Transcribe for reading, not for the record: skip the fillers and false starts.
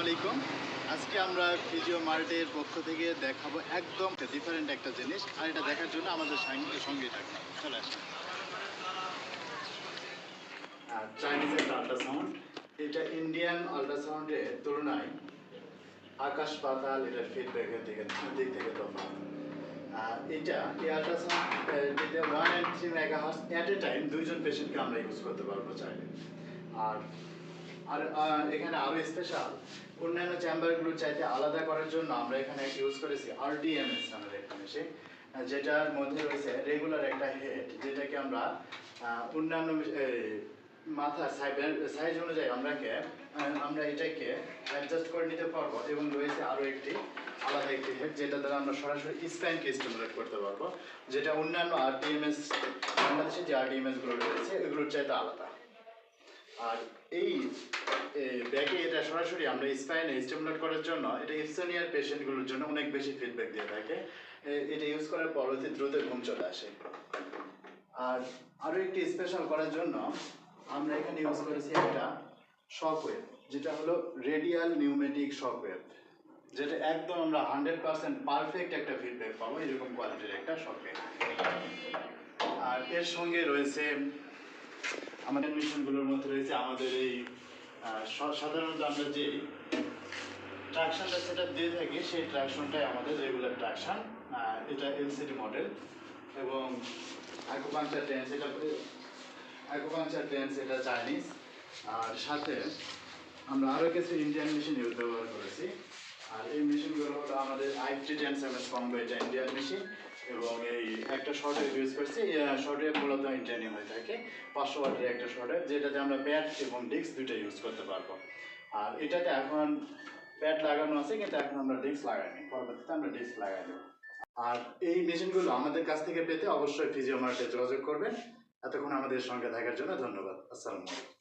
আলাইকুম। আজকে আমরা ফিজিও মার্টের পক্ষ থেকে দেখাবো একদম ডিফারেন্ট একটা জিনিস, আর এটা দেখার জন্য আমাদের সঙ্গে থাকবে। চলে আসুন। চাইনিজ একটা আল্ট্রাসাউন্ড, এটা ইন্ডিয়ান আল্ট্রাসাউন্ডের তুলনায় আকাশ পাতাল এটার ফিডব্যাকের দিক থেকে তফাৎ। এটা এই আল্ট্রাসাউন্ড যেটা 1 and 3 megahertz at a time দুইজন পেশেন্টকে আমরা ইউজ করতে পারবো চাইলে। আর আর এখানে আরও স্পেশাল অন্যান্য চেম্বারগুলোর চাইতে আলাদা করার জন্য আমরা এখানে ইউজ করেছি RDMS নামের একটা মেশিন, যেটার মধ্যে রয়েছে রেগুলার একটা হেড, যেটাকে আমরা অন্যান্য মাথার সাইজ অনুযায়ী আমরা এটাকে অ্যাডজাস্ট করে নিতে পারবো, এবং রয়েছে আরও একটি আলাদা একটি হেড, যেটা দ্বারা আমরা সরাসরি স্পাইনকে স্টিমুলেট করতে পারবো, যেটা অন্যান্য RDMS বাংলাদেশে যে RDMSগুলো রয়েছে এগুলোর চাইতে আলাদা। আর এই ব্যাকে এটা সরাসরি আমরা স্পাইনে স্টিমুলেট করার জন্য এটা ইনসোমনিয়ার পেশেন্টগুলোর জন্য অনেক বেশি ফিডব্যাক দিয়ে থাকে। এটা ইউজ করার পর অতি দ্রুত ঘুম চলে আসে। আর আরও একটি স্পেশাল করার জন্য আমরা এখানে ইউজ করেছি একটা শকওয়েভ, যেটা হলো রেডিয়াল নিউমেটিক শকওয়েভ, যেটা একদম আমরা 100% পারফেক্ট একটা ফিডব্যাক পাবো, এরকম কোয়ালিটির একটা শকওয়েভ। আর এর সঙ্গে রয়েছে আমাদের মেশিনগুলোর মধ্যে রয়েছে আমাদের এই সাধারণত আমরা যে ট্রাকশনটা সেটা দিয়ে থাকি, সেই ট্রাকশনটাই আমাদের রেগুলার ট্রাকশন। এটা LCD মডেল, এবং অ্যাকুপাংচার টেন্স এটা চাইনিজ। আর সাথে আমরা আরও কিছু ইন্ডিয়ান মেশিন ব্যবহার করেছি। আর এই মেশিনগুলো হলো আমাদের i310MS কম্বো, এটা ইন্ডিয়ান মেশিন, এবং এই একটা শর্টওয়েভ ইউজ করছি। শর্টওয়েভ মূলত ইন্ডিয়ানই হয়ে থাকে, 500 ওয়াটের একটা শর্টওয়েভ, যেটাতে আমরা প্যাড এবং ডিস্ক দুইটা ইউজ করতে পারবো। আর এটাতে এখন প্যাড লাগানো আছে, কিন্তু এখন আমরা ডিস্ক লাগাইনি, পরবর্তীতে আমরা ডিস্ক লাগাই দেবো। আর এই মেশিনগুলো আমাদের কাছ থেকে পেতে অবশ্যই ফিজিও মার্টে যোগাযোগ করবেন। এতক্ষণ আমাদের সঙ্গে থাকার জন্য ধন্যবাদ। আসসালামু আলাইকুম।